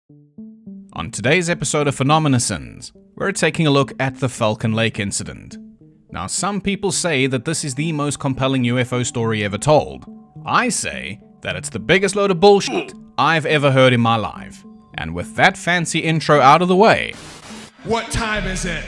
On today's episode of Phenomenasons, we're taking a look at the Falcon Lake incident. Now, some people say that this is the most compelling UFO story ever told. I say that it's the biggest load of bullshit I've ever heard in my life. And with that fancy intro out of the way... What time is it?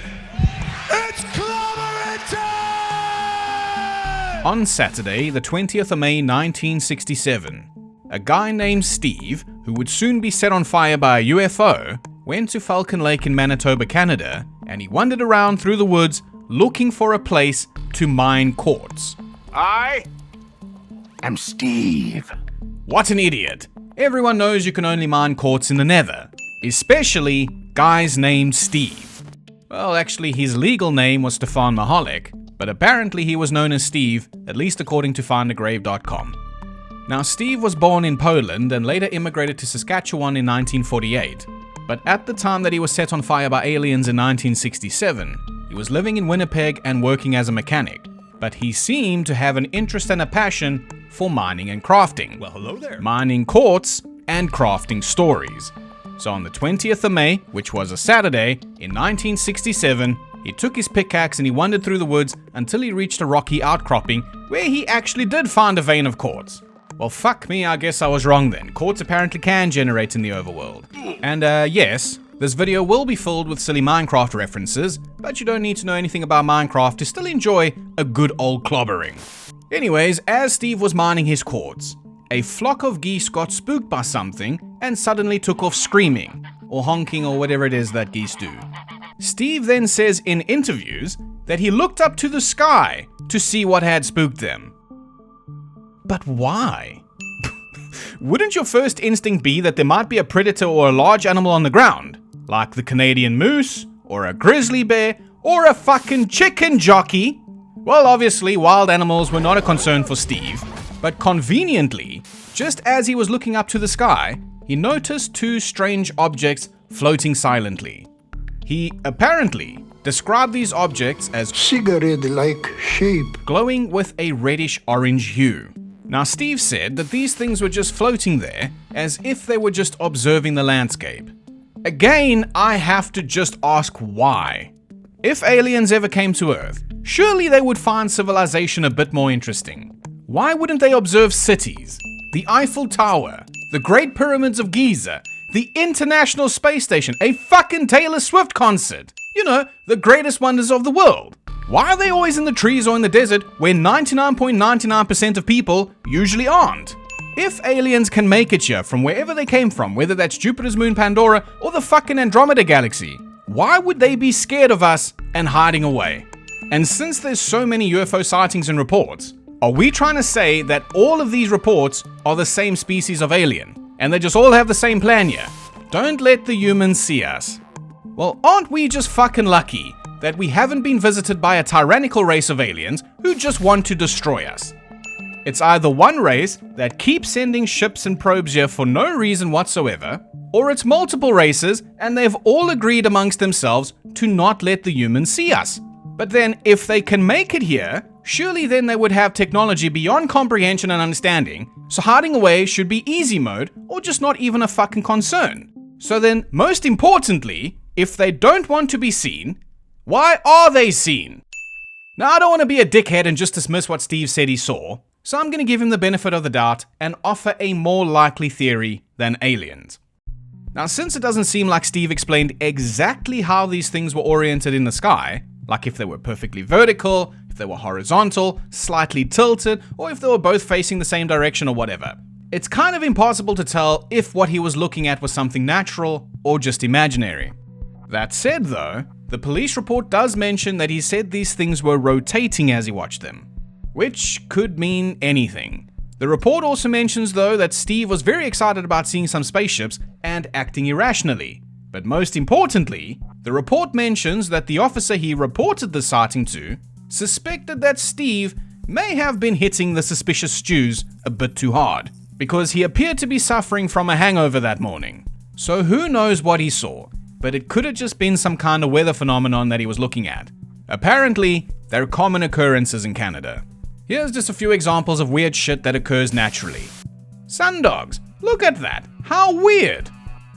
It's clobbering time! On Saturday, the 20th of May 1967, a guy named Steve, who would soon be set on fire by a UFO, went to Falcon Lake in Manitoba, Canada, and he wandered around through the woods looking for a place to mine quartz. I am Steve. What an idiot. Everyone knows you can only mine quartz in the nether, especially guys named Steve. Well, actually, his legal name was Stefan Michalak, but apparently he was known as Steve, at least according to findagrave.com. Now, Steve was born in Poland and later immigrated to Saskatchewan in 1948. But at the time that he was set on fire by aliens in 1967, he was living in Winnipeg and working as a mechanic. But he seemed to have an interest and a passion for mining and crafting. Well, hello there. Mining quartz and crafting stories. So on the 20th of May, which was a Saturday, in 1967, he took his pickaxe and he wandered through the woods until he reached a rocky outcropping where he actually did find a vein of quartz. Well, fuck me, I guess I was wrong then. Quartz apparently can generate in the overworld. And yes, this video will be filled with silly Minecraft references, but you don't need to know anything about Minecraft to still enjoy a good old clobbering. Anyways, as Steve was mining his quartz, a flock of geese got spooked by something and suddenly took off screaming, or honking, or whatever it is that geese do. Steve then says in interviews that he looked up to the sky to see what had spooked them. But why? Wouldn't your first instinct be that there might be a predator or a large animal on the ground? Like the Canadian moose, or a grizzly bear, or a fucking chicken jockey? Well, obviously, wild animals were not a concern for Steve, but conveniently, just as he was looking up to the sky, he noticed two strange objects floating silently. He apparently described these objects as cigarette-like shape, glowing with a reddish-orange hue. Now, Steve said that these things were just floating there, as if they were just observing the landscape. Again, I have to just ask why. If aliens ever came to Earth, surely they would find civilization a bit more interesting. Why wouldn't they observe cities, the Eiffel Tower, the Great Pyramids of Giza, the International Space Station, a fucking Taylor Swift concert? You know, the greatest wonders of the world. Why are they always in the trees or in the desert where 99.99% of people usually aren't? If aliens can make it here from wherever they came from, whether that's Jupiter's moon Pandora or the fucking Andromeda galaxy, why would they be scared of us and hiding away? And since there's so many UFO sightings and reports, are we trying to say that all of these reports are the same species of alien and they just all have the same plan here? Don't let the humans see us. Well, aren't we just fucking lucky that we haven't been visited by a tyrannical race of aliens who just want to destroy us? It's either one race that keeps sending ships and probes here for no reason whatsoever, or it's multiple races and they've all agreed amongst themselves to not let the humans see us. But then, if they can make it here, surely then they would have technology beyond comprehension and understanding, so hiding away should be easy mode or just not even a fucking concern. So then, most importantly, if they don't want to be seen, why are they seen? Now, I don't want to be a dickhead and just dismiss what Steve said he saw, so I'm going to give him the benefit of the doubt and offer a more likely theory than aliens. Now, since it doesn't seem like Steve explained exactly how these things were oriented in the sky, like if they were perfectly vertical, if they were horizontal, slightly tilted, or if they were both facing the same direction or whatever, it's kind of impossible to tell if what he was looking at was something natural or just imaginary. That said, though, the police report does mention that he said these things were rotating as he watched them, which could mean anything. The report also mentions, though, that Steve was very excited about seeing some spaceships and acting irrationally. But most importantly, the report mentions that the officer he reported the sighting to suspected that Steve may have been hitting the suspicious stews a bit too hard, because he appeared to be suffering from a hangover that morning. So who knows what he saw? But it could have just been some kind of weather phenomenon that he was looking at. Apparently, they're common occurrences in Canada. Here's just a few examples of weird shit that occurs naturally. Sundogs, look at that, how weird!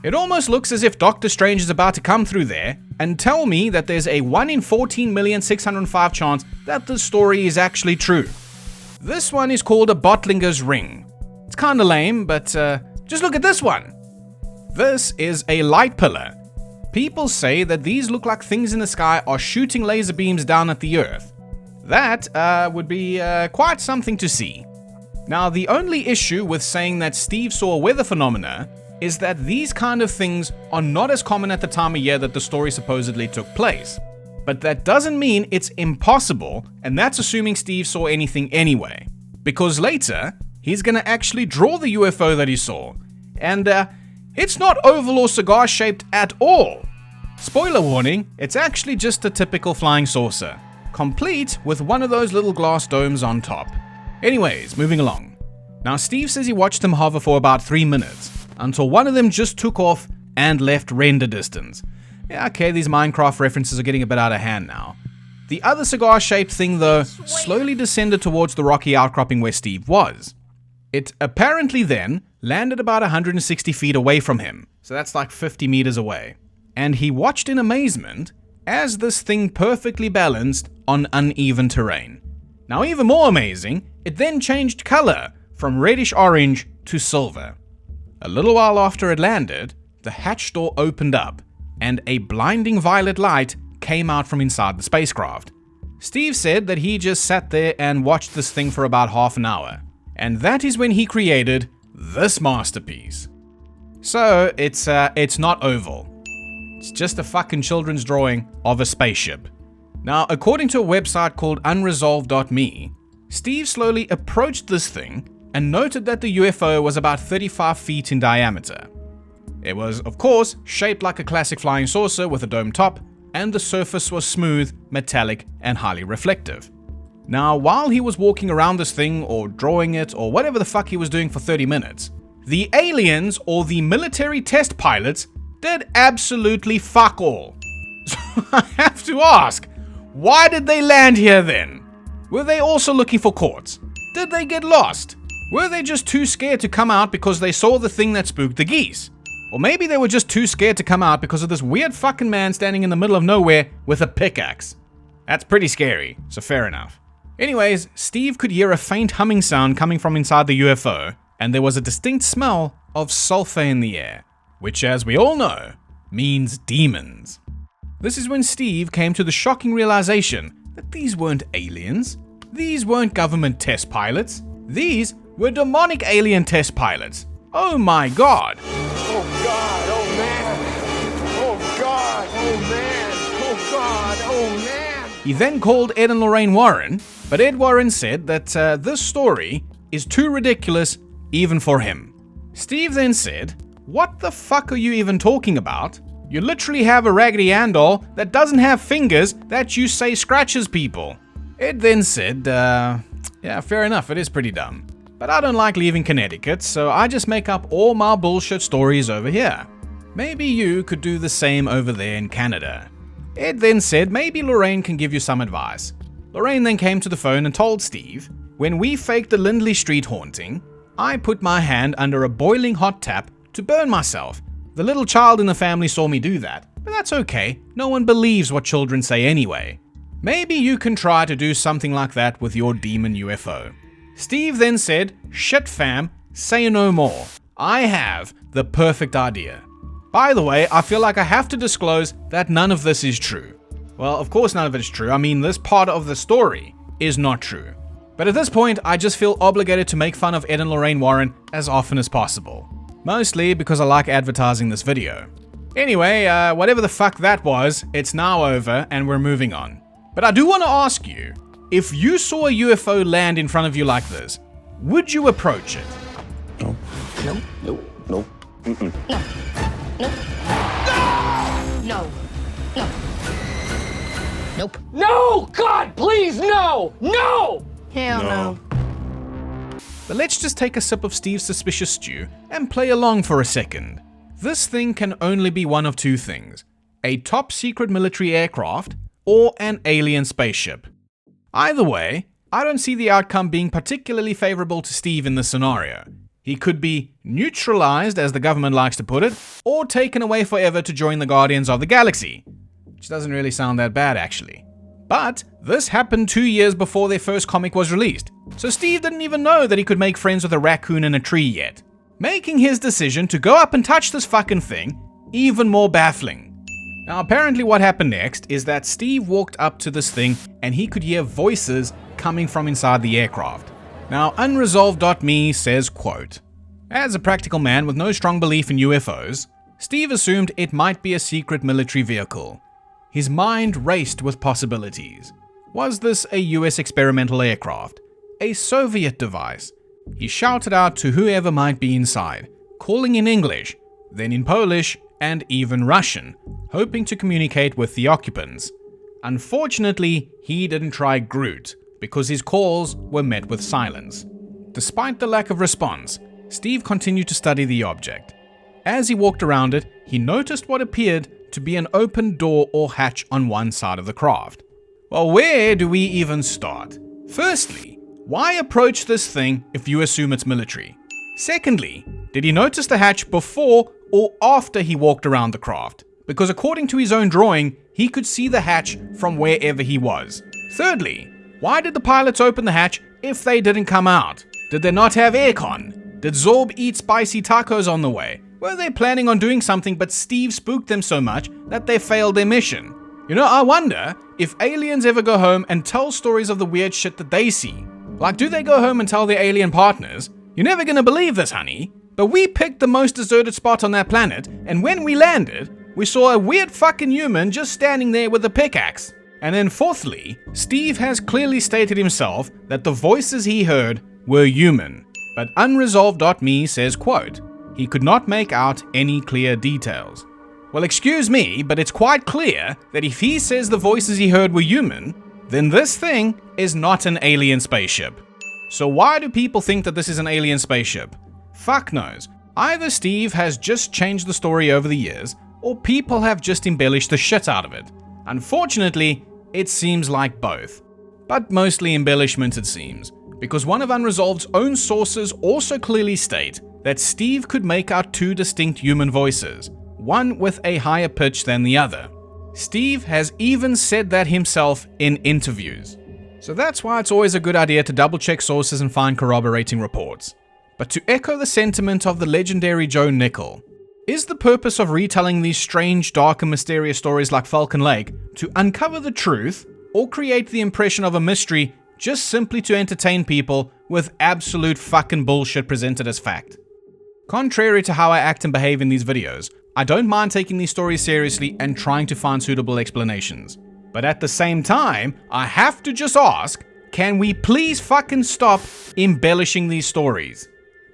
It almost looks as if Doctor Strange is about to come through there and tell me that there's a 1 in 14,605,000 chance that the story is actually true. This one is called a Bottlinger's Ring. It's kinda lame, but just look at this one. This is a light pillar. People say that these look like things in the sky are shooting laser beams down at the Earth. That would be quite something to see. Now, the only issue with saying that Steve saw a weather phenomena is that these kind of things are not as common at the time of year that the story supposedly took place. But that doesn't mean it's impossible, and that's assuming Steve saw anything anyway. Because later, he's gonna actually draw the UFO that he saw. And it's not oval or cigar shaped at all. Spoiler warning, it's actually just a typical flying saucer, complete with one of those little glass domes on top. Anyways, moving along. Now Steve says he watched them hover for about 3 minutes, until one of them just took off and left render distance. Yeah, okay, these Minecraft references are getting a bit out of hand now. The other cigar-shaped thing, though, slowly descended towards the rocky outcropping where Steve was. It apparently then landed about 160 feet away from him, so that's like 50 meters away. And he watched in amazement as this thing perfectly balanced on uneven terrain. Now, even more amazing, it then changed color from reddish orange to silver. A little while after it landed, the hatch door opened up, and a blinding violet light came out from inside the spacecraft. Steve said that he just sat there and watched this thing for about half an hour, and that is when he created this masterpiece. So, it's not oval. It's just a fucking children's drawing of a spaceship. Now, according to a website called Unresolved.me, Steve slowly approached this thing and noted that the UFO was about 35 feet in diameter. It was, of course, shaped like a classic flying saucer with a dome top, and the surface was smooth, metallic, and highly reflective. Now, while he was walking around this thing, or drawing it, or whatever the fuck he was doing for 30 minutes, the aliens, or the military test pilots, did absolutely fuck all. So I have to ask, why did they land here then? Were they also looking for quartz? Did they get lost? Were they just too scared to come out because they saw the thing that spooked the geese? Or maybe they were just too scared to come out because of this weird fucking man standing in the middle of nowhere with a pickaxe. That's pretty scary, so fair enough. Anyways, Steve could hear a faint humming sound coming from inside the UFO, and there was a distinct smell of sulfur in the air, which, as we all know, means demons. This is when Steve came to the shocking realization that these weren't aliens, these weren't government test pilots, these were demonic alien test pilots. Oh my god. Oh God, oh man. Oh God, oh man. Oh God, oh man. He then called Ed and Lorraine Warren, but Ed Warren said that this story is too ridiculous even for him. Steve then said, "What the fuck are you even talking about? You literally have a Raggedy Ann doll that doesn't have fingers that you say scratches people." Ed then said, yeah, fair enough, it is pretty dumb. But I don't like leaving Connecticut, so I just make up all my bullshit stories over here. Maybe you could do the same over there in Canada. Ed then said maybe Lorraine can give you some advice. Lorraine then came to the phone and told Steve, "When we faked the Lindley Street haunting, I put my hand under a boiling hot tap to burn myself. The little child in the family saw me do that, but that's okay. No one believes what children say anyway. Maybe you can try to do something like that with your demon UFO." Steve then said, "Shit fam, say no more. I have the perfect idea." By the way, I feel like I have to disclose that none of this is true. Well, of course none of it is true. I mean, this part of the story is not true. But at this point, I just feel obligated to make fun of Ed and Lorraine Warren as often as possible. Mostly because I like advertising this video. Anyway, whatever the fuck that was, it's now over and we're moving on. But I do want to ask you, if you saw a UFO land in front of you like this, would you approach it? No. No. No. No. Mm-mm. No. Nope. No. No. Nope. No! God, please, no! No! Hell no. But let's just take a sip of Steve's suspicious stew and play along for a second. This thing can only be one of two things: a top secret military aircraft or an alien spaceship. Either way, I don't see the outcome being particularly favorable to Steve in this scenario. He could be neutralized, as the government likes to put it, or taken away forever to join the Guardians of the Galaxy. Which doesn't really sound that bad, actually. But this happened 2 years before their first comic was released, so Steve didn't even know that he could make friends with a raccoon in a tree yet, making his decision to go up and touch this fucking thing even more baffling. Now apparently what happened next is that Steve walked up to this thing and he could hear voices coming from inside the aircraft. Now Unresolved.me says, quote, "As a practical man with no strong belief in UFOs, Steve assumed it might be a secret military vehicle. His mind raced with possibilities. Was this a US experimental aircraft? A Soviet device? He shouted out to whoever might be inside, calling in English, then in Polish, and even Russian, hoping to communicate with the occupants. Unfortunately, he didn't try Groot, because his calls were met with silence. Despite the lack of response, Steve continued to study the object. As he walked around it, he noticed what appeared to be an open door or hatch on one side of the craft. Well, where do we even start? Firstly, why approach this thing if you assume it's military? Secondly, did he notice the hatch before or after he walked around the craft? Because according to his own drawing, he could see the hatch from wherever he was. Thirdly, why did the pilots open the hatch if they didn't come out? Did they not have aircon? Did Zorb eat spicy tacos on the way? Were they planning on doing something but Steve spooked them so much that they failed their mission? You know, I wonder if aliens ever go home and tell stories of the weird shit that they see. Like, do they go home and tell their alien partners, "You're never gonna believe this, honey, but we picked the most deserted spot on that planet, and when we landed, we saw a weird fucking human just standing there with a pickaxe." And then fourthly, Steve has clearly stated himself that the voices he heard were human, but Unresolved.me says, quote, "He could not make out any clear details." Well, excuse me, but it's quite clear that if he says the voices he heard were human, then this thing is not an alien spaceship. So why do people think that this is an alien spaceship? Fuck knows. Either Steve has just changed the story over the years, or people have just embellished the shit out of it. Unfortunately, it seems like both. But mostly embellishment, it seems, because one of Unresolved's own sources also clearly state that Steve could make out two distinct human voices, one with a higher pitch than the other. Steve has even said that himself in interviews. So that's why it's always a good idea to double check sources and find corroborating reports. But to echo the sentiment of the legendary Joe Nickel, is the purpose of retelling these strange, dark and mysterious stories like Falcon Lake to uncover the truth or create the impression of a mystery just simply to entertain people with absolute fucking bullshit presented as fact? Contrary to how I act and behave in these videos, I don't mind taking these stories seriously and trying to find suitable explanations. But at the same time, I have to just ask, can we please fucking stop embellishing these stories?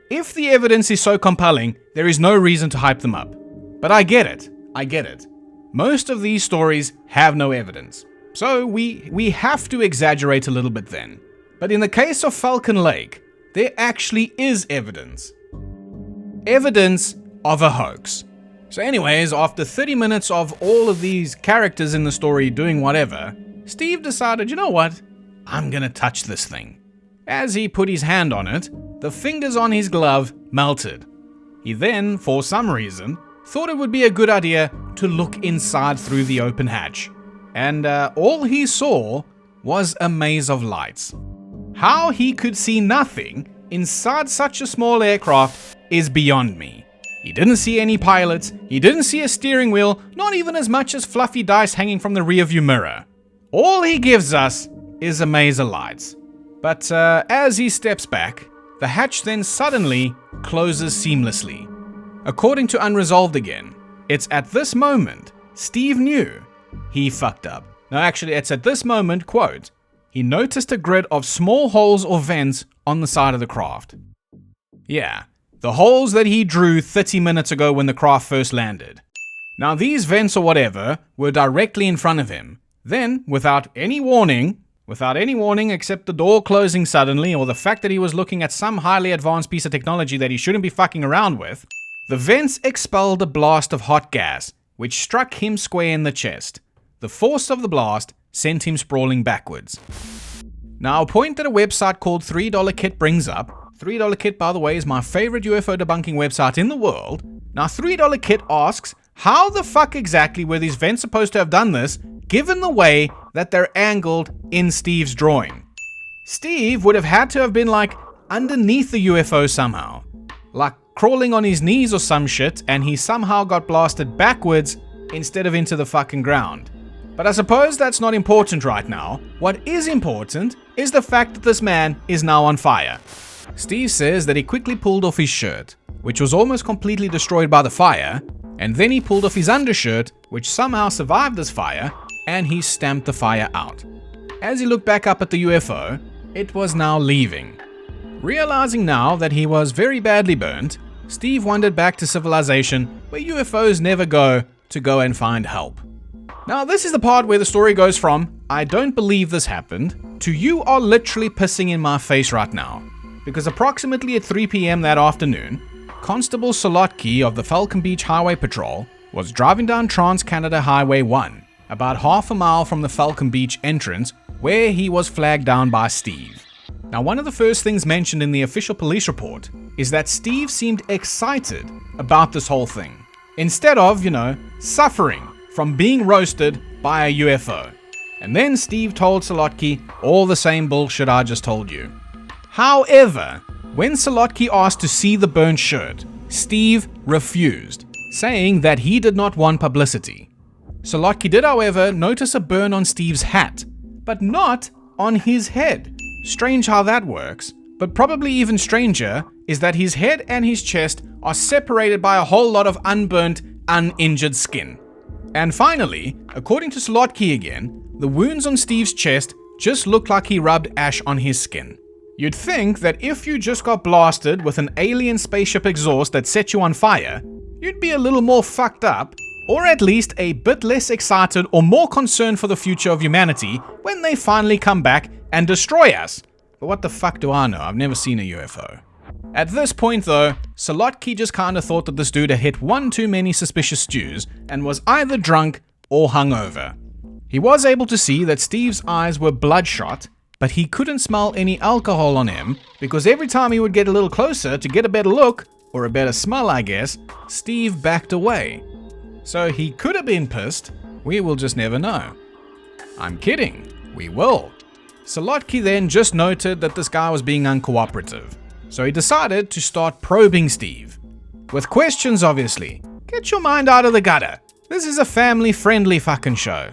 If the evidence is so compelling, there is no reason to hype them up. But I get it. Most of these stories have no evidence. So we have to exaggerate a little bit then. But in the case of Falcon Lake, there actually is evidence. Evidence of a hoax. So anyways, after 30 minutes of all of these characters in the story doing whatever, Steve decided, you know what? I'm gonna touch this thing. As he put his hand on it, the fingers on his glove melted. He then, for some reason, thought it would be a good idea to look inside through the open hatch. And all he saw was a maze of lights. How he could see nothing inside such a small aircraft is beyond me. He didn't see any pilots, he didn't see a steering wheel, not even as much as fluffy dice hanging from the rearview mirror. All he gives us is a maze of lights. But as he steps back, the hatch then suddenly closes seamlessly. According to Unresolved again, it's at this moment Steve knew he fucked up. No, actually, it's at this moment, quote, he noticed a grid of small holes or vents on the side of the craft. Yeah, the holes that he drew 30 minutes ago when the craft first landed. Now these vents or whatever were directly in front of him. Then, without any warning except the door closing suddenly or the fact that he was looking at some highly advanced piece of technology that he shouldn't be fucking around with, the vents expelled a blast of hot gas, which struck him square in the chest. The force of the blast sent him sprawling backwards. Now, a point that a website called $3 Kit brings up, $3 Kit, by the way, is my favorite UFO debunking website in the world. Now, $3 Kit asks, how the fuck exactly were these vents supposed to have done this, given the way that they're angled in Steve's drawing? Steve would have had to have been like underneath the UFO somehow, like crawling on his knees or some shit, and he somehow got blasted backwards instead of into the fucking ground. But I suppose that's not important right now. What is important is the fact that this man is now on fire. Steve says that he quickly pulled off his shirt, which was almost completely destroyed by the fire, and then he pulled off his undershirt, which somehow survived this fire, and he stamped the fire out. As he looked back up at the UFO, it was now leaving. Realizing now that he was very badly burnt, Steve wandered back to civilization, where UFOs never go, to go and find help. Now, this is the part where the story goes from, I don't believe this happened, to you are literally pissing in my face right now. Because approximately at 3 p.m. that afternoon, Constable Solotki of the Falcon Beach Highway Patrol was driving down Trans-Canada Highway 1, about half a mile from the Falcon Beach entrance, where he was flagged down by Steve. Now, one of the first things mentioned in the official police report is that Steve seemed excited about this whole thing, instead of, suffering from being roasted by a UFO. And then Steve told Solotki all the same bullshit I just told you. However, when Solotki asked to see the burnt shirt, Steve refused, saying that he did not want publicity. Solotki did, however, notice a burn on Steve's hat, but not on his head. Strange how that works, but probably even stranger is that his head and his chest are separated by a whole lot of unburnt, uninjured skin. And finally, according to Solotki again, the wounds on Steve's chest just looked like he rubbed ash on his skin. You'd think that if you just got blasted with an alien spaceship exhaust that set you on fire, you'd be a little more fucked up, or at least a bit less excited or more concerned for the future of humanity when they finally come back and destroy us. But what the fuck do I know? I've never seen a UFO. At this point though, Solotki just kinda thought that this dude had hit one too many suspicious stews and was either drunk or hungover. He was able to see that Steve's eyes were bloodshot, but he couldn't smell any alcohol on him because every time he would get a little closer to get a better look, or a better smell I guess, Steve backed away. So he could have been pissed, we will just never know. I'm kidding, we will. Solotki then just noted that this guy was being uncooperative, so he decided to start probing Steve. With questions obviously. Get your mind out of the gutter. This is a family-friendly fucking show.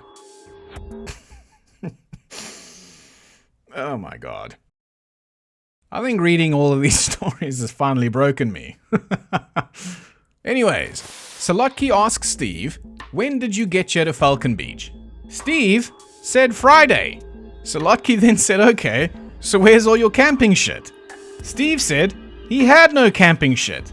Oh my god. I think reading all of these stories has finally broken me. Anyways, Solotki asks Steve, when did you get here to Falcon Beach? Steve said Friday. Solotki then said, okay, so where's all your camping shit? Steve said he had no camping shit.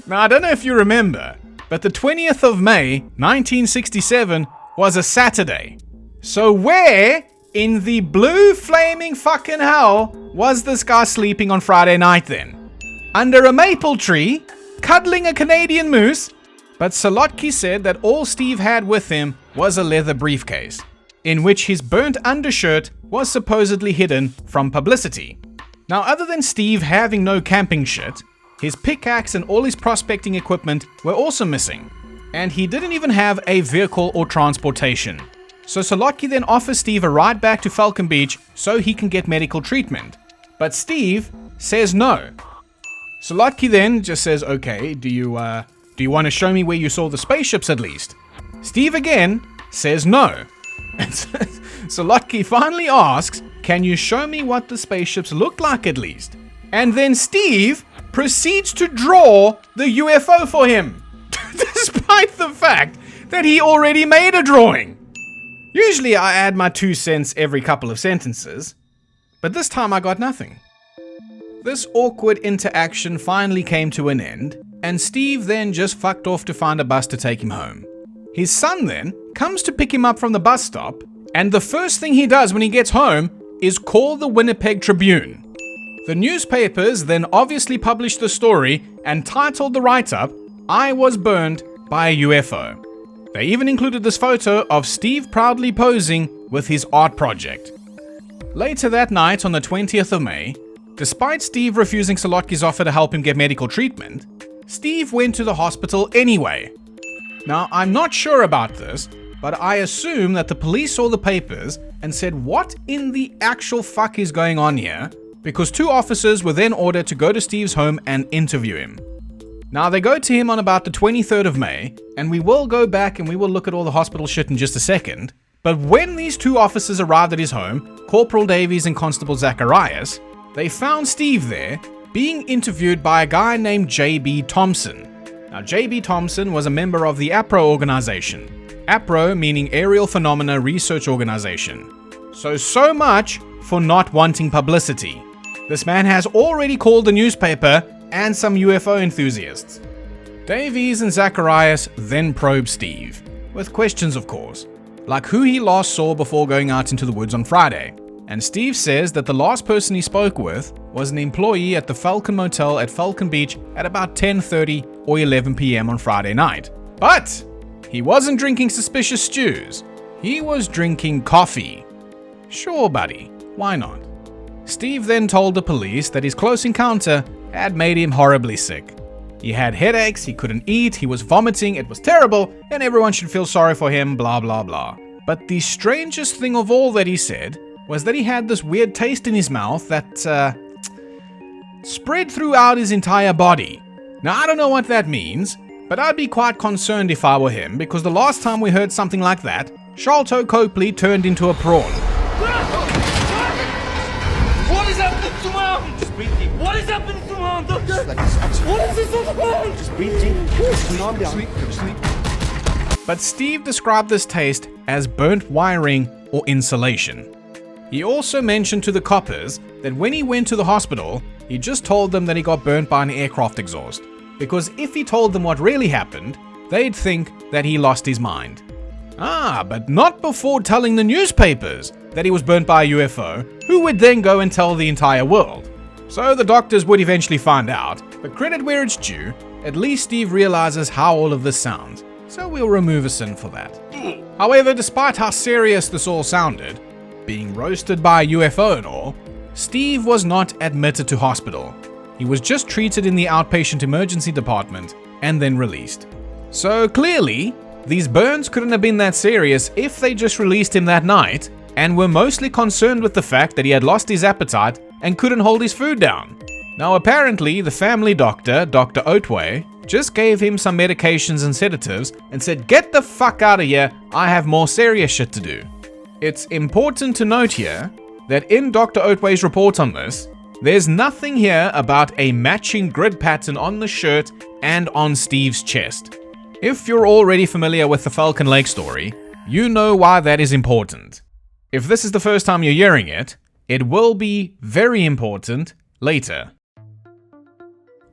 Now, I don't know if you remember, but the 20th of May, 1967 was a Saturday. So where in the blue flaming fucking hell was this guy sleeping on Friday night then? Under a maple tree, cuddling a Canadian moose? But Solotki said that all Steve had with him was a leather briefcase, in which his burnt undershirt was supposedly hidden from publicity. Now, other than Steve having no camping shit, his pickaxe and all his prospecting equipment were also missing, and he didn't even have a vehicle or transportation. So Solotki then offers Steve a ride back to Falcon Beach so he can get medical treatment. But Steve says no. Solotki then just says, okay, do you want to show me where you saw the spaceships at least? Steve again says no. And Solotki finally asks, can you show me what the spaceships looked like at least? And then Steve proceeds to draw the UFO for him, despite the fact that he already made a drawing. Usually I add my 2 cents every couple of sentences, but this time I got nothing. This awkward interaction finally came to an end, and Steve then just fucked off to find a bus to take him home. His son then comes to pick him up from the bus stop, and the first thing he does when he gets home is call the Winnipeg Tribune. The newspapers then obviously published the story and titled the write-up, I was burned by a UFO. They even included this photo of Steve proudly posing with his art project. Later that night on the 20th of May, Despite Steve refusing Solotki's offer to help him get medical treatment, Steve went to the hospital anyway. Now, I'm not sure about this, but I assume that the police saw the papers and said, what in the actual fuck is going on here? Because 2 officers were then ordered to go to Steve's home and interview him. Now, they go to him on about the 23rd of May, and we will go back and we will look at all the hospital shit in just a second. But when these 2 officers arrived at his home, Corporal Davies and Constable Zacharias, they found Steve there, being interviewed by a guy named J.B. Thompson. Now, J.B. Thompson was a member of the APRO organization. APRO meaning Aerial Phenomena Research Organization. So much for not wanting publicity. This man has already called the newspaper and some UFO enthusiasts. Davies and Zacharias then probe Steve, with questions of course, like who he last saw before going out into the woods on Friday. And Steve says that the last person he spoke with was an employee at the Falcon Motel at Falcon Beach at about 10:30 or 11 p.m. on Friday night. But he wasn't drinking suspicious stews. He was drinking coffee. Sure, buddy, why not? Steve then told the police that his close encounter had made him horribly sick. He had headaches, he couldn't eat, he was vomiting, it was terrible, and everyone should feel sorry for him, blah blah blah. But the strangest thing of all that he said was that he had this weird taste in his mouth that spread throughout his entire body. Now, I don't know what that means, but I'd be quite concerned if I were him, because the last time we heard something like that, Sholto Copley turned into a prawn. What is happening to Mom? Just breathe deep. What is happening to Mom, Doctor? What is this all about? Just breathe deep. Calm down. Sleep. But Steve described this taste as burnt wiring or insulation. He also mentioned to the coppers that when he went to the hospital, he just told them that he got burnt by an aircraft exhaust. Because if he told them what really happened, they'd think that he lost his mind. But not before telling the newspapers that he was burnt by a UFO, who would then go and tell the entire world. So the doctors would eventually find out, but credit where it's due, at least Steve realizes how all of this sounds, so we'll remove a sin for that. However, despite how serious this all sounded, being roasted by a UFO and all, Steve was not admitted to hospital. He was just treated in the outpatient emergency department and then released. So clearly, these burns couldn't have been that serious if they just released him that night and were mostly concerned with the fact that he had lost his appetite and couldn't hold his food down. Now apparently, the family doctor, Dr. Otway, just gave him some medications and sedatives and said, "Get the fuck out of here, I have more serious shit to do." It's important to note here that in Dr. Otway's report on this, there's nothing here about a matching grid pattern on the shirt and on Steve's chest. If you're already familiar with the Falcon Lake story, you know why that is important. If this is the first time you're hearing it, it will be very important later.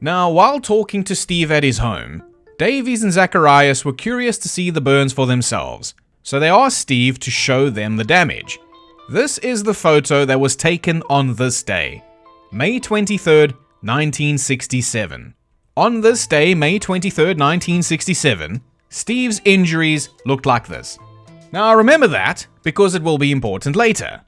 Now, while talking to Steve at his home, Davies and Zacharias were curious to see the burns for themselves, so they asked Steve to show them the damage. This is the photo that was taken on this day, May 23rd, 1967. On this day, May 23rd, 1967, Steve's injuries looked like this. Now remember that, because it will be important later.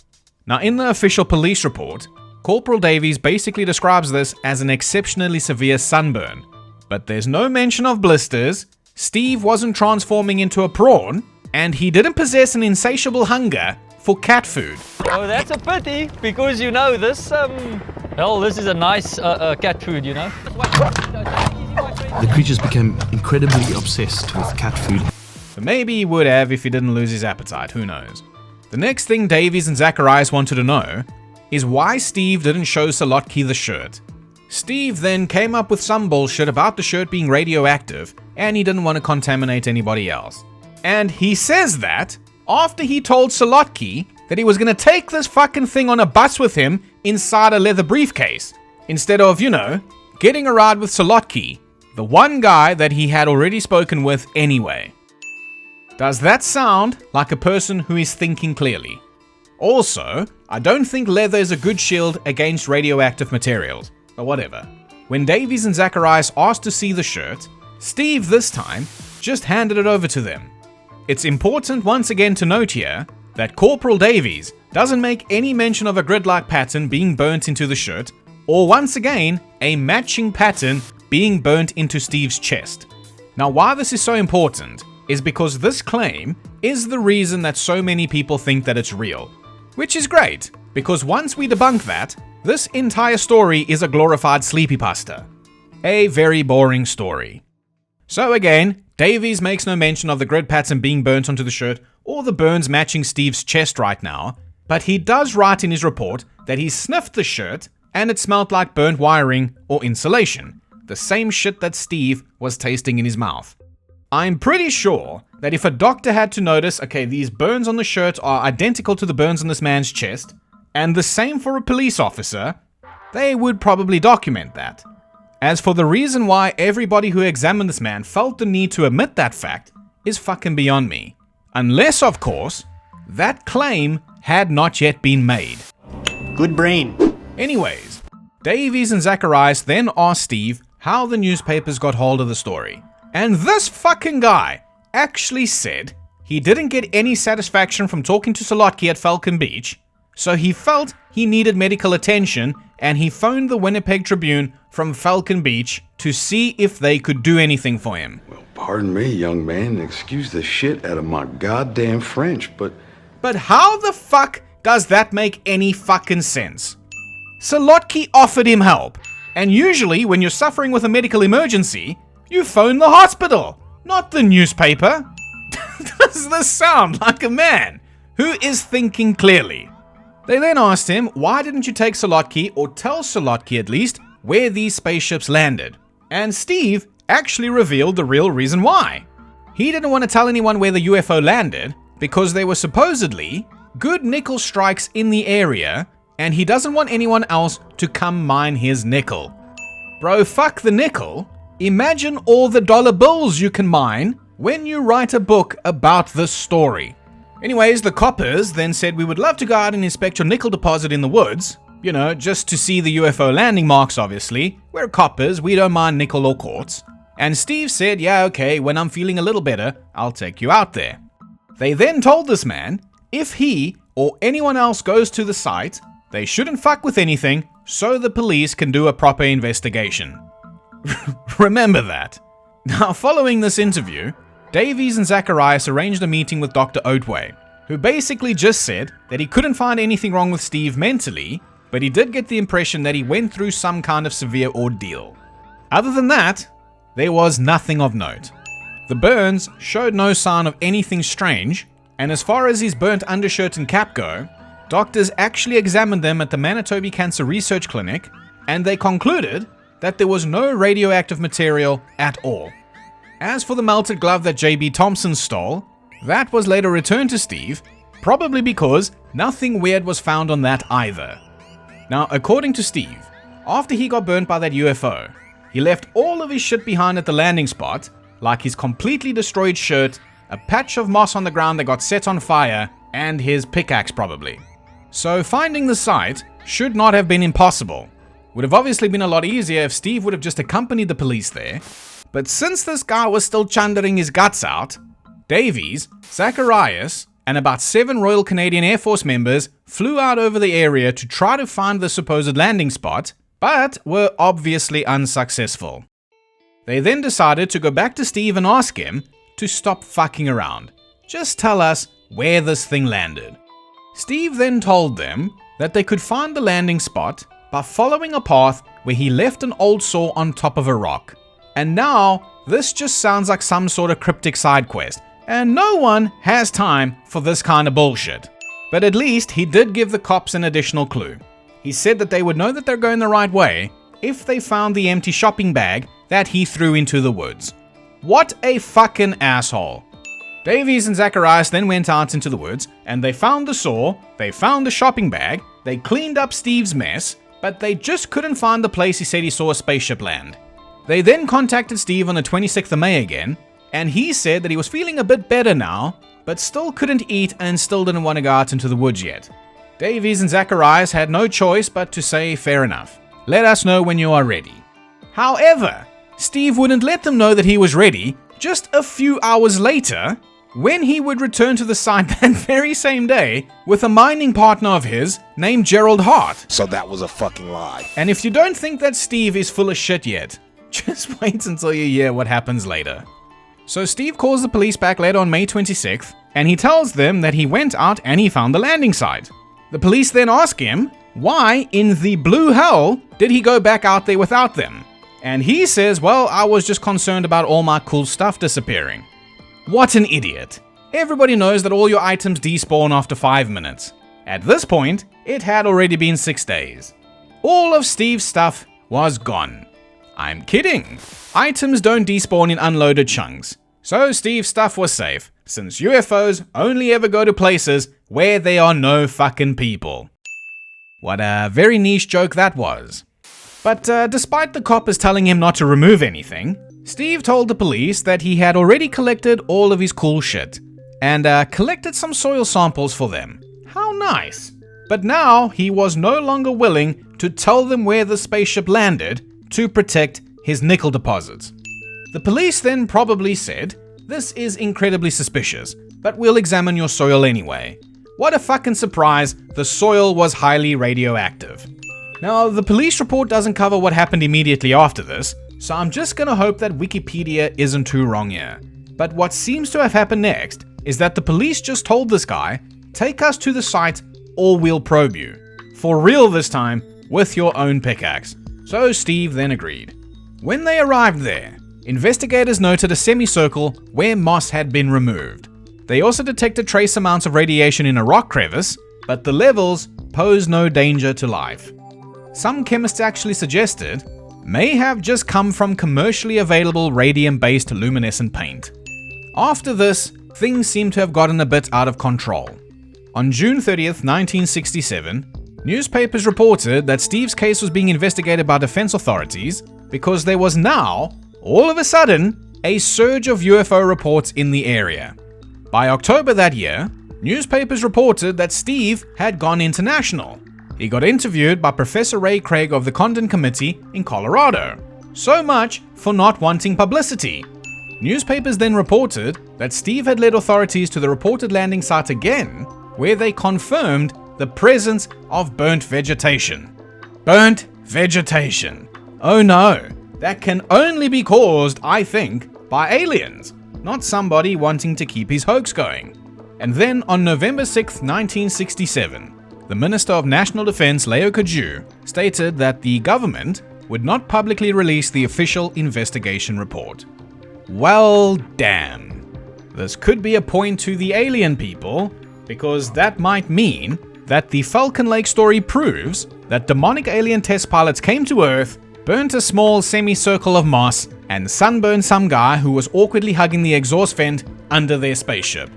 Now in the official police report, Corporal Davies basically describes this as an exceptionally severe sunburn, but there's no mention of blisters, Steve wasn't transforming into a prawn, and he didn't possess an insatiable hunger for cat food. Oh, that's a pity, because you know this, well, this is a nice cat food, you know. The creatures became incredibly obsessed with cat food. But maybe he would have if he didn't lose his appetite, who knows. The next thing Davies and Zacharias wanted to know is why Steve didn't show Solotki the shirt. Steve then came up with some bullshit about the shirt being radioactive and he didn't want to contaminate anybody else. And he says that after he told Solotki that he was going to take this fucking thing on a bus with him inside a leather briefcase, instead of, getting a ride with Solotki, the one guy that he had already spoken with anyway. Does that sound like a person who is thinking clearly? Also, I don't think leather is a good shield against radioactive materials, but whatever. When Davies and Zacharias asked to see the shirt, Steve this time just handed it over to them. It's important once again to note here that Corporal Davies doesn't make any mention of a grid-like pattern being burnt into the shirt or once again, a matching pattern being burnt into Steve's chest. Now, why this is so important is because this claim is the reason that so many people think that it's real. Which is great, because once we debunk that, this entire story is a glorified sleepypasta. A very boring story. So again, Davies makes no mention of the grid pattern being burnt onto the shirt or the burns matching Steve's chest right now, but he does write in his report that he sniffed the shirt and it smelled like burnt wiring or insulation, the same shit that Steve was tasting in his mouth. I'm pretty sure that if a doctor had to notice, okay, these burns on the shirt are identical to the burns on this man's chest, and the same for a police officer, they would probably document that. As for the reason why everybody who examined this man felt the need to admit that fact is fucking beyond me. Unless, of course, that claim had not yet been made. Good brain. Anyways, Davies and Zacharias then asked Steve how the newspapers got hold of the story. And this fucking guy actually said he didn't get any satisfaction from talking to Solotki at Falcon Beach, so he felt he needed medical attention and he phoned the Winnipeg Tribune from Falcon Beach to see if they could do anything for him. Well, pardon me, young man, excuse the shit out of my goddamn French, but how the fuck does that make any fucking sense? Solotki offered him help, and usually when you're suffering with a medical emergency, you phone the hospital, not the newspaper. Does this sound like a man who is thinking clearly? They then asked him, why didn't you take Solotki, or tell Solotki at least, where these spaceships landed? And Steve actually revealed the real reason why. He didn't want to tell anyone where the UFO landed because there were supposedly good nickel strikes in the area, and he doesn't want anyone else to come mine his nickel. Bro, fuck the nickel. Imagine all the dollar bills you can mine when you write a book about this story. Anyways, the coppers then said, we would love to go out and inspect your nickel deposit in the woods. You know, just to see the UFO landing marks, obviously. We're coppers, we don't mind nickel or quartz. And Steve said, yeah, okay, when I'm feeling a little better, I'll take you out there. They then told this man, if he or anyone else goes to the site, they shouldn't fuck with anything so the police can do a proper investigation. Remember that. Now, following this interview, Davies and Zacharias arranged a meeting with Dr. Otway, who basically just said that he couldn't find anything wrong with Steve mentally, but he did get the impression that he went through some kind of severe ordeal. Other than that, there was nothing of note. The burns showed no sign of anything strange, and as far as his burnt undershirt and cap go, doctors actually examined them at the Manitoba Cancer Research Clinic, and they concluded that there was no radioactive material at all. As for the melted glove that JB Thompson stole, that was later returned to Steve, probably because nothing weird was found on that either. Now, according to Steve, after he got burnt by that UFO, he left all of his shit behind at the landing spot, like his completely destroyed shirt, a patch of moss on the ground that got set on fire, and his pickaxe probably. So finding the site should not have been impossible. Would have obviously been a lot easier if Steve would have just accompanied the police there. But since this guy was still chundering his guts out, Davies, Zacharias, and about 7 Royal Canadian Air Force members flew out over the area to try to find the supposed landing spot, but were obviously unsuccessful. They then decided to go back to Steve and ask him to stop fucking around. Just tell us where this thing landed. Steve then told them that they could find the landing spot by following a path where he left an old saw on top of a rock. And now, this just sounds like some sort of cryptic side quest, and no one has time for this kind of bullshit. But at least he did give the cops an additional clue. He said that they would know that they're going the right way if they found the empty shopping bag that he threw into the woods. What a fucking asshole. Davies and Zacharias then went out into the woods, and they found the saw, they found the shopping bag, they cleaned up Steve's mess, but they just couldn't find the place he said he saw a spaceship land. They then contacted Steve on the 26th of May again, and he said that he was feeling a bit better now, but still couldn't eat and still didn't want to go out into the woods yet. Davies and Zacharias had no choice but to say, fair enough. Let us know when you are ready. However, Steve wouldn't let them know that he was ready. Just a few hours later, when he would return to the site that very same day with a mining partner of his named Gerald Hart. So that was a fucking lie. And if you don't think that Steve is full of shit yet, just wait until you hear what happens later. So Steve calls the police back later on May 26th, and he tells them that he went out and he found the landing site. The police then ask him, why in the blue hell did he go back out there without them? And he says, well, I was just concerned about all my cool stuff disappearing. What an idiot. Everybody knows that all your items despawn after 5 minutes. At this point, it had already been 6 days. All of Steve's stuff was gone. I'm kidding. Items don't despawn in unloaded chunks. So Steve's stuff was safe, since UFOs only ever go to places where there are no fucking people. What a very niche joke that was. But despite the coppers telling him not to remove anything, Steve told the police that he had already collected all of his cool shit, and collected some soil samples for them. How nice. But now he was no longer willing to tell them where the spaceship landed to protect his nickel deposits. The police then probably said, this is incredibly suspicious, but we'll examine your soil anyway. What a fucking surprise, the soil was highly radioactive. Now, the police report doesn't cover what happened immediately after this, so I'm just gonna hope that Wikipedia isn't too wrong here. But what seems to have happened next is that the police just told this guy, take us to the site or we'll probe you. For real this time, with your own pickaxe. So Steve then agreed. When they arrived there, investigators noted a semicircle where moss had been removed. They also detected trace amounts of radiation in a rock crevice, but the levels posed no danger to life. Some chemists actually suggested may have just come from commercially available radium-based luminescent paint. After this, things seem to have gotten a bit out of control. On June 30th, 1967, newspapers reported that Steve's case was being investigated by defense authorities because there was now, all of a sudden, a surge of UFO reports in the area. By October that year, newspapers reported that Steve had gone international. He got interviewed by Professor Ray Craig of the Condon Committee in Colorado. So much for not wanting publicity. Newspapers then reported that Steve had led authorities to the reported landing site again, where they confirmed the presence of burnt vegetation. Burnt vegetation. Oh no, that can only be caused, I think, by aliens, not somebody wanting to keep his hoax going. And then on November 6, 1967, the Minister of National Defense, Leo Kaju, stated that the government would not publicly release the official investigation report. Well, damn. This could be a point to the alien people, because that might mean that the Falcon Lake story proves that demonic alien test pilots came to Earth, burnt a small semicircle of moss, and sunburned some guy who was awkwardly hugging the exhaust vent under their spaceship.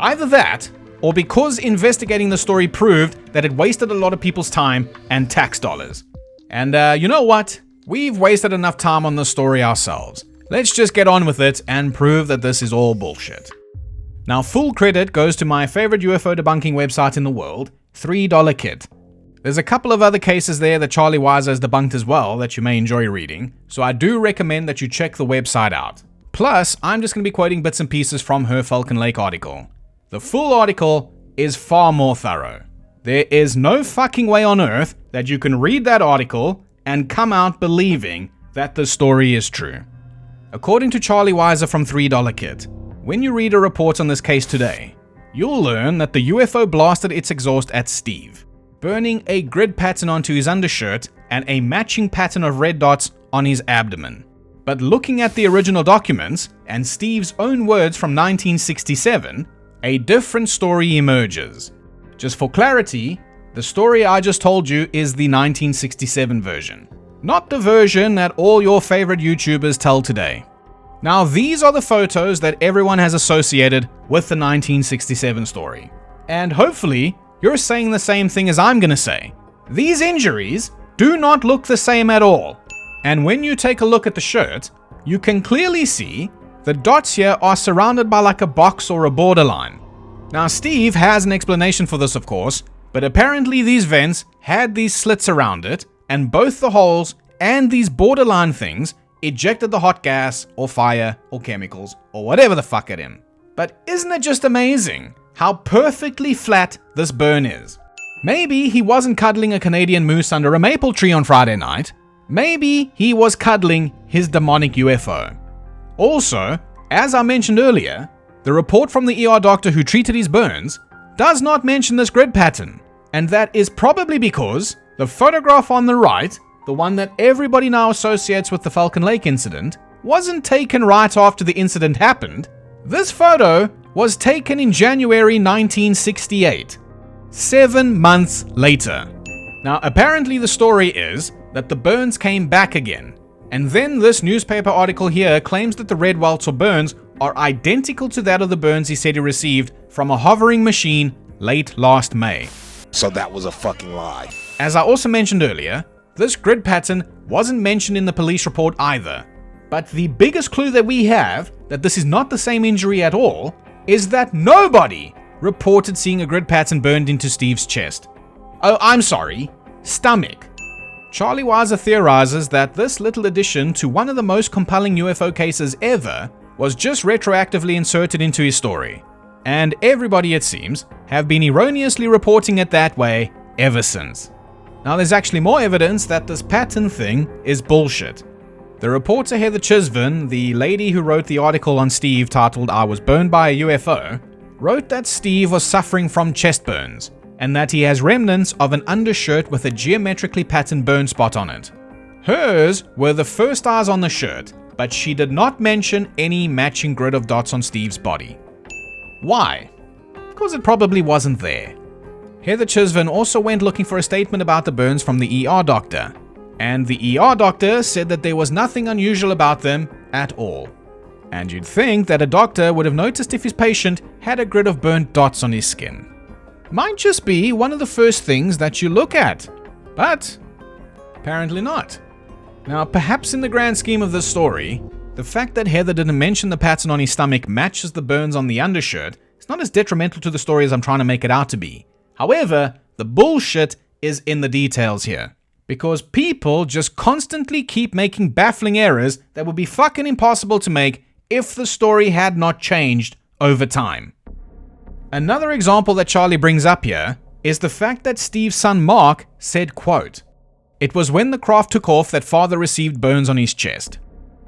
Either that, or because investigating the story proved that it wasted a lot of people's time and tax dollars. And you know what? We've wasted enough time on this story ourselves. Let's just get on with it and prove that this is all bullshit. Now, full credit goes to my favorite UFO debunking website in the world, $3 Kit. There's a couple of other cases there that Charlie Weiser has debunked as well that you may enjoy reading, so I do recommend that you check the website out. Plus, I'm just going to be quoting bits and pieces from her Falcon Lake article. The full article is far more thorough. There is no fucking way on earth that you can read that article and come out believing that the story is true. According to Charlie Weiser from $3 Kit, when you read a report on this case today, you'll learn that the UFO blasted its exhaust at Steve, burning a grid pattern onto his undershirt and a matching pattern of red dots on his abdomen. But looking at the original documents and Steve's own words from 1967, a different story emerges. Just for clarity, the story I just told you is the 1967 version, not the version that all your favorite YouTubers tell today. Now, these are the photos that everyone has associated with the 1967 story. And hopefully, you're saying the same thing as I'm gonna say. These injuries do not look the same at all. And when you take a look at the shirt, you can clearly see the dots here are surrounded by like a box or a borderline. Now, Steve has an explanation for this, of course, but apparently these vents had these slits around it, and both the holes and these borderline things ejected the hot gas or fire or chemicals or whatever the fuck at him. But isn't it just amazing how perfectly flat this burn is? Maybe he wasn't cuddling a Canadian moose under a maple tree on Friday night. Maybe he was cuddling his demonic UFO. Also, as I mentioned earlier, the report from the ER doctor who treated his burns does not mention this grid pattern, and that is probably because the photograph on the right, the one that everybody now associates with the Falcon Lake incident, wasn't taken right after the incident happened. This photo was taken in January 1968, 7 months later. Now, apparently the story is that the burns came back again, and then this newspaper article here claims that the red welts or burns are identical to that of the burns he said he received from a hovering machine late last May. So that was a fucking lie. As I also mentioned earlier, this grid pattern wasn't mentioned in the police report either. But the biggest clue that we have that this is not the same injury at all is that nobody reported seeing a grid pattern burned into Steve's chest. Oh, I'm sorry, stomach. Charlie Weiser theorizes that this little addition to one of the most compelling UFO cases ever was just retroactively inserted into his story. And everybody, it seems, have been erroneously reporting it that way ever since. Now, there's actually more evidence that this pattern thing is bullshit. The reporter Heather Chisvin, the lady who wrote the article on Steve titled "I Was Burned by a UFO," wrote that Steve was suffering from chest burns, and that he has remnants of an undershirt with a geometrically patterned burn spot on it. Hers were the first eyes on the shirt, but she did not mention any matching grid of dots on Steve's body. Why? Because it probably wasn't there. Heather Chisvin also went looking for a statement about the burns from the ER doctor, and the ER doctor said that there was nothing unusual about them at all. And you'd think that a doctor would have noticed if his patient had a grid of burnt dots on his skin. Might just be one of the first things that you look at, but apparently not. Now, perhaps in the grand scheme of this story, the fact that Heather didn't mention the pattern on his stomach matches the burns on the undershirt is not as detrimental to the story as I'm trying to make it out to be. However, the bullshit is in the details here, because people just constantly keep making baffling errors that would be fucking impossible to make if the story had not changed over time. Another example that Charlie brings up here is the fact that Steve's son Mark said, quote, "It was when the craft took off that father received burns on his chest.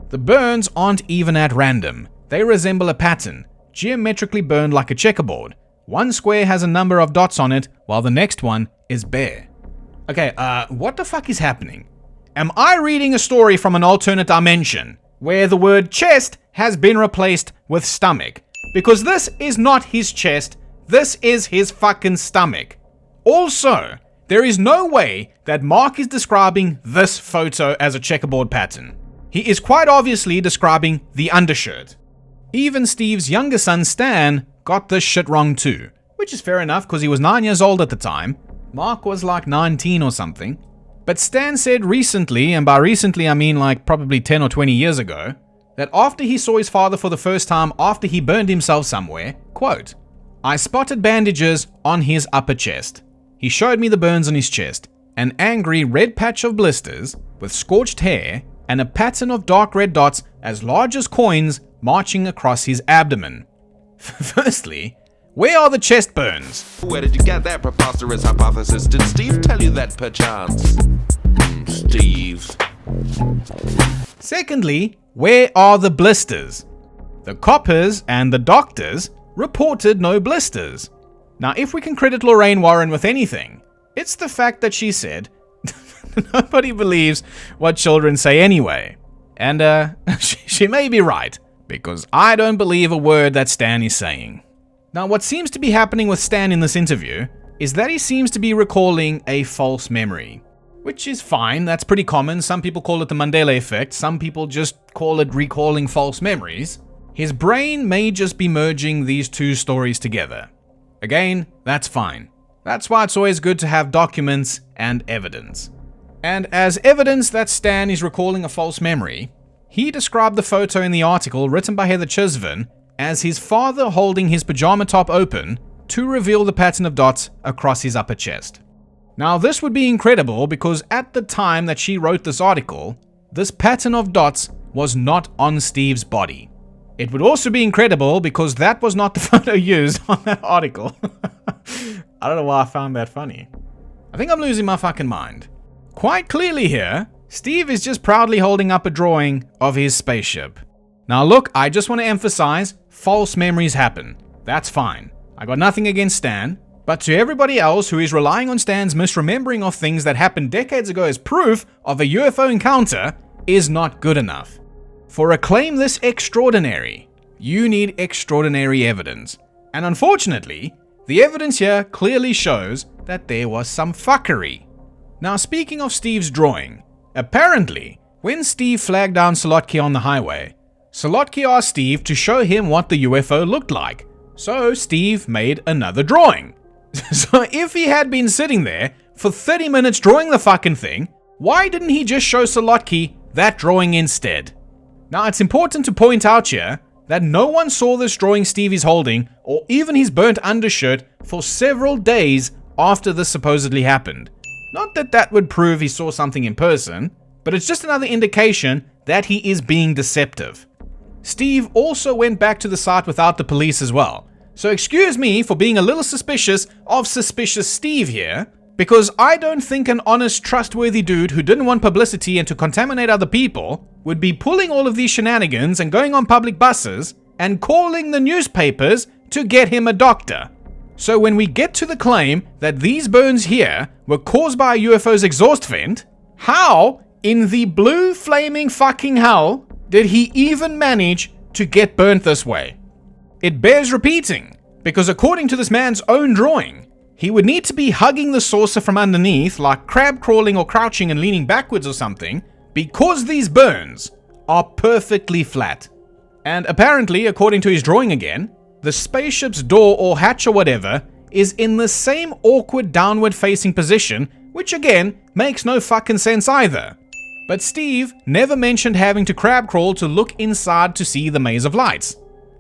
The burns aren't even at random. They resemble a pattern, geometrically burned like a checkerboard. One square has a number of dots on it, while the next one is bare." Okay, what the fuck is happening? Am I reading a story from an alternate dimension where the word chest has been replaced with stomach? Because this is not his chest, this is his fucking stomach. Also, there is no way that Mark is describing this photo as a checkerboard pattern. He is quite obviously describing the undershirt. Even Steve's younger son Stan got this shit wrong too, which is fair enough because he was 9 years old at the time. Mark was like 19 or something. But Stan said recently, and by recently I mean like probably 10 or 20 years ago, that after he saw his father for the first time after he burned himself somewhere, quote, "I spotted bandages on his upper chest. He showed me the burns on his chest, an angry red patch of blisters with scorched hair and a pattern of dark red dots as large as coins marching across his abdomen." Firstly, where are the chest burns? Where did you get that preposterous hypothesis? Did Steve tell you that perchance? Steve. Secondly, where are the blisters? The coppers and the doctors reported no blisters. Now, if we can credit Lorraine Warren with anything, it's the fact that she said, nobody believes what children say anyway. And she may be right, because I don't believe a word that Stan is saying. Now, what seems to be happening with Stan in this interview is that he seems to be recalling a false memory. Which is fine, that's pretty common. Some people call it the Mandela effect, some people just call it recalling false memories. His brain may just be merging these two stories together. Again, that's fine. That's why it's always good to have documents and evidence. And as evidence that Stan is recalling a false memory, he described the photo in the article written by Heather Chisvin as his father holding his pajama top open to reveal the pattern of dots across his upper chest. Now, this would be incredible because at the time that she wrote this article, this pattern of dots was not on Steve's body. It would also be incredible because that was not the photo used on that article. I don't know why I found that funny. I think I'm losing my fucking mind. Quite clearly here, Steve is just proudly holding up a drawing of his spaceship. Now look, I just want to emphasize, false memories happen. That's fine. I got nothing against Stan, but to everybody else who is relying on Stan's misremembering of things that happened decades ago as proof of a UFO encounter is not good enough. For a claim this extraordinary, you need extraordinary evidence. And unfortunately, the evidence here clearly shows that there was some fuckery. Now speaking of Steve's drawing, apparently, when Steve flagged down Solotki on the highway, Solotki asked Steve to show him what the UFO looked like. So Steve made another drawing. So if he had been sitting there for 30 minutes drawing the fucking thing, why didn't he just show Solotki that drawing instead? Now it's important to point out here that no one saw this drawing Steve is holding or even his burnt undershirt for several days after this supposedly happened. Not that that would prove he saw something in person, but it's just another indication that he is being deceptive. Steve also went back to the site without the police as well. So excuse me for being a little suspicious of Suspicious Steve here, because I don't think an honest, trustworthy dude who didn't want publicity and to contaminate other people would be pulling all of these shenanigans and going on public buses and calling the newspapers to get him a doctor. So when we get to the claim that these burns here were caused by a UFO's exhaust vent, how in the blue flaming fucking hell did he even manage to get burnt this way? It bears repeating, because according to this man's own drawing, he would need to be hugging the saucer from underneath like crab crawling or crouching and leaning backwards or something, because these burns are perfectly flat. And apparently, according to his drawing again, the spaceship's door or hatch or whatever is in the same awkward downward facing position, which again makes no fucking sense either. But Steve never mentioned having to crab crawl to look inside to see the maze of lights.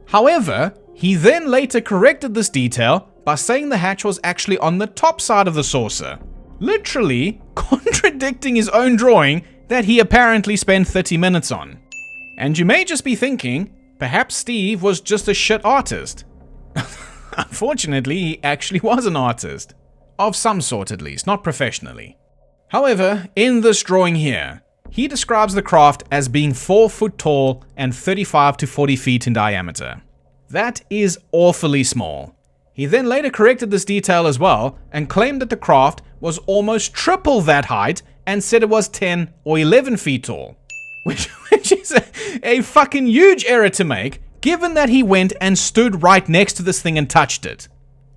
However, he then later corrected this detail by saying the hatch was actually on the top side of the saucer, literally contradicting his own drawing that he apparently spent 30 minutes on. And you may just be thinking, perhaps Steve was just a shit artist. Unfortunately, he actually was an artist. Of some sort at least, not professionally. However, in this drawing here, he describes the craft as being 4 foot tall and 35 to 40 feet in diameter. That is awfully small. He then later corrected this detail as well and claimed that the craft was almost triple that height and said it was 10 or 11 feet tall. Which is a fucking huge error to make, given that he went and stood right next to this thing and touched it.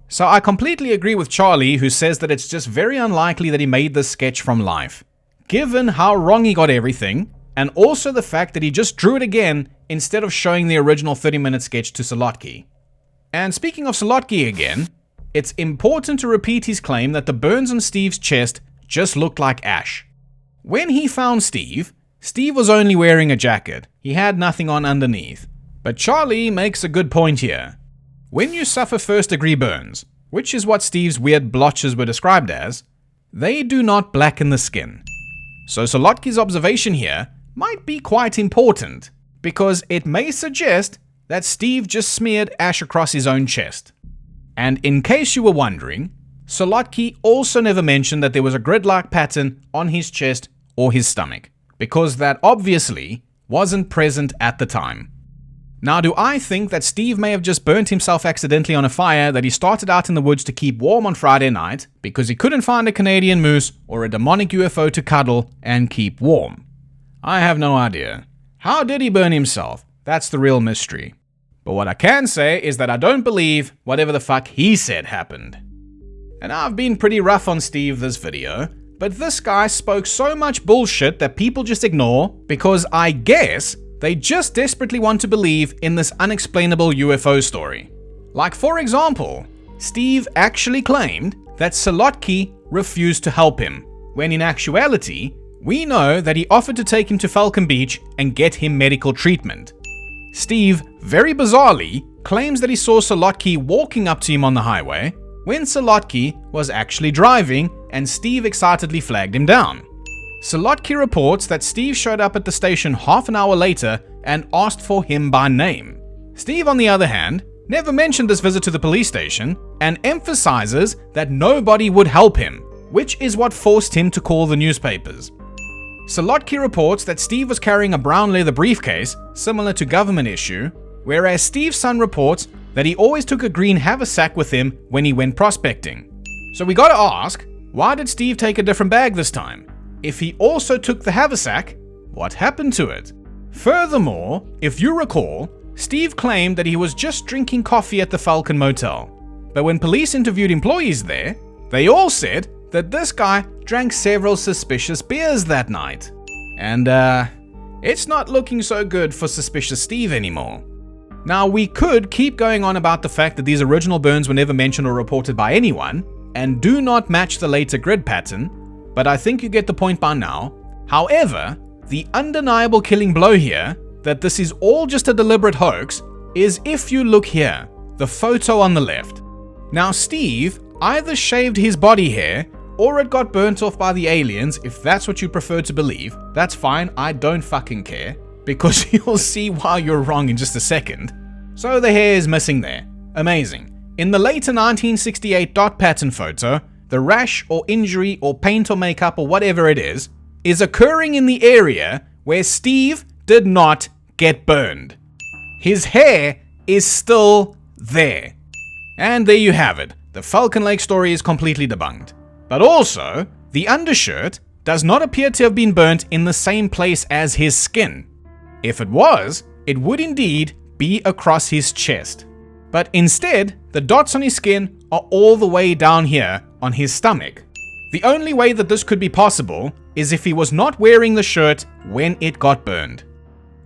So I completely agree with Charlie, who says that it's just very unlikely that he made this sketch from life, given how wrong he got everything, and also the fact that he just drew it again instead of showing the original 30-minute sketch to Solotki. And speaking of Solotki again, it's important to repeat his claim that the burns on Steve's chest just looked like ash. When he found Steve was only wearing a jacket. He had nothing on underneath. But Charlie makes a good point here. When you suffer first-degree burns, which is what Steve's weird blotches were described as, they do not blacken the skin. So Solotki's observation here might be quite important, because it may suggest that Steve just smeared ash across his own chest. And in case you were wondering, Solotki also never mentioned that there was a grid-like pattern on his chest or his stomach, because that obviously wasn't present at the time. Now, do I think that Steve may have just burnt himself accidentally on a fire that he started out in the woods to keep warm on Friday night because he couldn't find a Canadian moose or a demonic UFO to cuddle and keep warm? I have no idea. How did he burn himself? That's the real mystery. But what I can say is that I don't believe whatever the fuck he said happened. And I've been pretty rough on Steve this video, but this guy spoke so much bullshit that people just ignore because I guess they just desperately want to believe in this unexplainable UFO story. Like, for example, Steve actually claimed that Solotki refused to help him, when in actuality, we know that he offered to take him to Falcon Beach and get him medical treatment. Steve, very bizarrely, claims that he saw Solotki walking up to him on the highway, when Solotki was actually driving and Steve excitedly flagged him down. Solotki reports that Steve showed up at the station half an hour later and asked for him by name. Steve, on the other hand, never mentioned this visit to the police station and emphasizes that nobody would help him, which is what forced him to call the newspapers. Solotki reports that Steve was carrying a brown leather briefcase similar to government issue, whereas Steve's son reports that he always took a green haversack with him when he went prospecting. So we gotta ask, why did Steve take a different bag this time? If he also took the haversack, what happened to it? Furthermore, if you recall, Steve claimed that he was just drinking coffee at the Falcon Motel. But when police interviewed employees there, they all said that this guy drank several suspicious beers that night. And it's not looking so good for suspicious Steve anymore. Now, we could keep going on about the fact that these original burns were never mentioned or reported by anyone, and do not match the later grid pattern, but I think you get the point by now. However, the undeniable killing blow here, that this is all just a deliberate hoax, is if you look here, the photo on the left. Now, Steve either shaved his body hair, or it got burnt off by the aliens. If that's what you prefer to believe, that's fine, I don't fucking care, because you'll see why you're wrong in just a second. So the hair is missing there. Amazing. In the later 1968 dot pattern photo, the rash or injury or paint or makeup or whatever it is occurring in the area where Steve did not get burned. His hair is still there. And there you have it. The Falcon Lake story is completely debunked. But also, the undershirt does not appear to have been burnt in the same place as his skin. If it was, it would indeed be across his chest. But instead, the dots on his skin are all the way down here on his stomach. The only way that this could be possible is if he was not wearing the shirt when it got burned.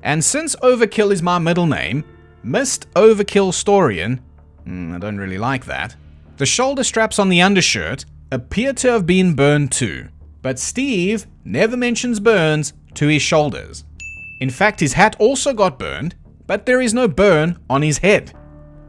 And since Overkill is my middle name, Mist Overkill Storian, I don't really like that, the shoulder straps on the undershirt appear to have been burned too. But Steve never mentions burns to his shoulders. In fact, his hat also got burned, but there is no burn on his head.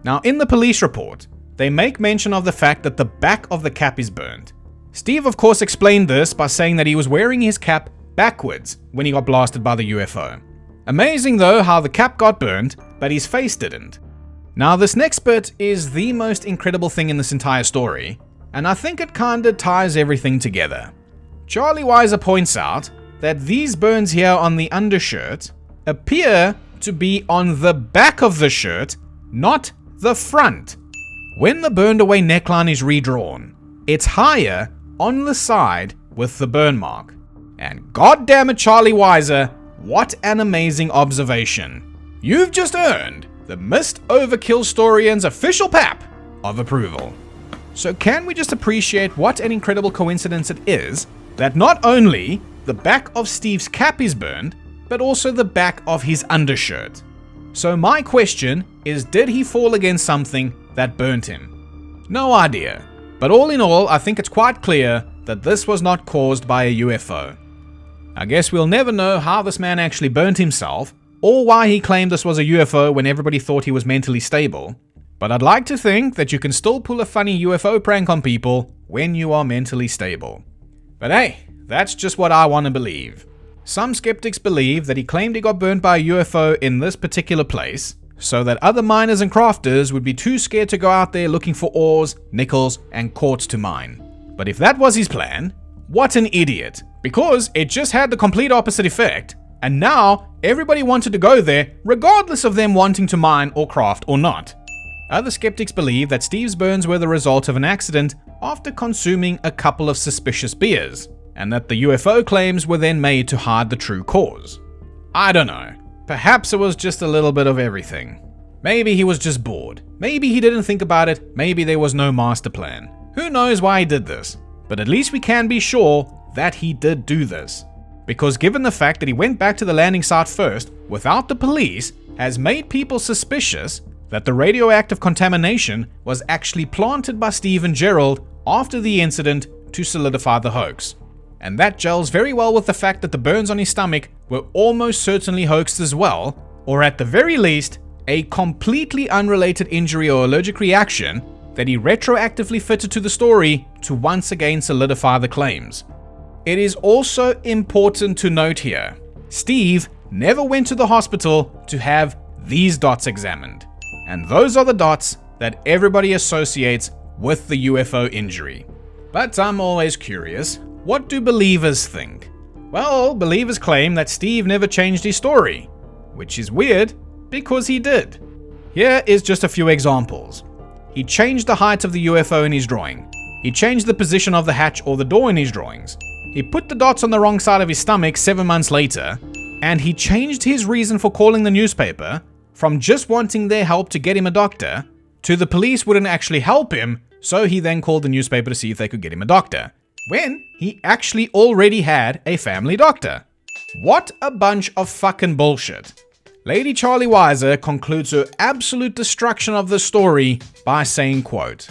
Now, in the police report, they make mention of the fact that the back of the cap is burned. Steve, of course, explained this by saying that he was wearing his cap backwards when he got blasted by the UFO. Amazing though how the cap got burned, but his face didn't. Now, this next bit is the most incredible thing in this entire story, and I think it kinda ties everything together. Charlie Weiser points out that these burns here on the undershirt appear to be on the back of the shirt, not the front. When the burned away neckline is redrawn, it's higher on the side with the burn mark. And goddamn it, Charlie Weiser, what an amazing observation. You've just earned the Mist Overkill Storian's official pap of approval. So can we just appreciate what an incredible coincidence it is that not only the back of Steve's cap is burned, but also the back of his undershirt. So my question is, did he fall against something that burnt him? No idea. But all in all, I think it's quite clear that this was not caused by a UFO. I guess we'll never know how this man actually burnt himself, or why he claimed this was a UFO when everybody thought he was mentally stable. But I'd like to think that you can still pull a funny UFO prank on people when you are mentally stable. But hey, that's just what I want to believe. Some skeptics believe that he claimed he got burnt by a UFO in this particular place, so that other miners and crafters would be too scared to go out there looking for ores, nickels, and quartz to mine. But if that was his plan, what an idiot, because it just had the complete opposite effect, and now everybody wanted to go there regardless of them wanting to mine or craft or not. Other skeptics believe that Steve's burns were the result of an accident after consuming a couple of suspicious beers, and that the UFO claims were then made to hide the true cause. I don't know. Perhaps it was just a little bit of everything. Maybe he was just bored. Maybe he didn't think about it. Maybe there was no master plan. Who knows why he did this? But at least we can be sure that he did do this. Because given the fact that he went back to the landing site first without the police has made people suspicious that the radioactive contamination was actually planted by Steve and Gerald after the incident to solidify the hoax. And that gels very well with the fact that the burns on his stomach were almost certainly hoaxed as well, or at the very least, a completely unrelated injury or allergic reaction that he retroactively fitted to the story to once again solidify the claims. It is also important to note here, Steve never went to the hospital to have these dots examined. And those are the dots that everybody associates with the UFO injury. But I'm always curious, what do believers think? Well, believers claim that Steve never changed his story, which is weird because he did. Here is just a few examples. He changed the height of the UFO in his drawing. He changed the position of the hatch or the door in his drawings. He put the dots on the wrong side of his stomach 7 months later, and he changed his reason for calling the newspaper from just wanting their help to get him a doctor to the police wouldn't actually help him, so he then called the newspaper to see if they could get him a doctor, when he actually already had a family doctor. What a bunch of fucking bullshit. Lady Charlie Weiser concludes her absolute destruction of the story by saying, quote,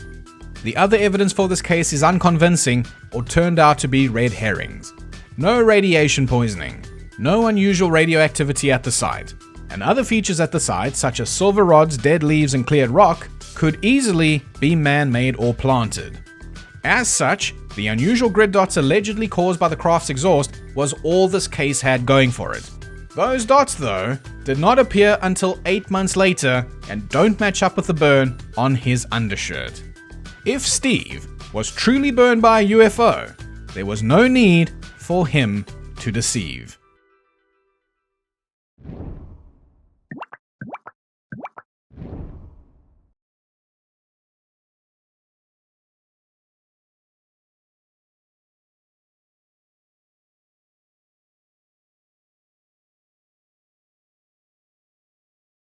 "The other evidence for this case is unconvincing or turned out to be red herrings. No radiation poisoning, no unusual radioactivity at the site, and other features at the site such as silver rods, dead leaves, and cleared rock could easily be man-made or planted. As such, the unusual grid dots allegedly caused by the craft's exhaust was all this case had going for it. Those dots, though, did not appear until 8 months later and don't match up with the burn on his undershirt. If Steve was truly burned by a UFO, there was no need for him to deceive."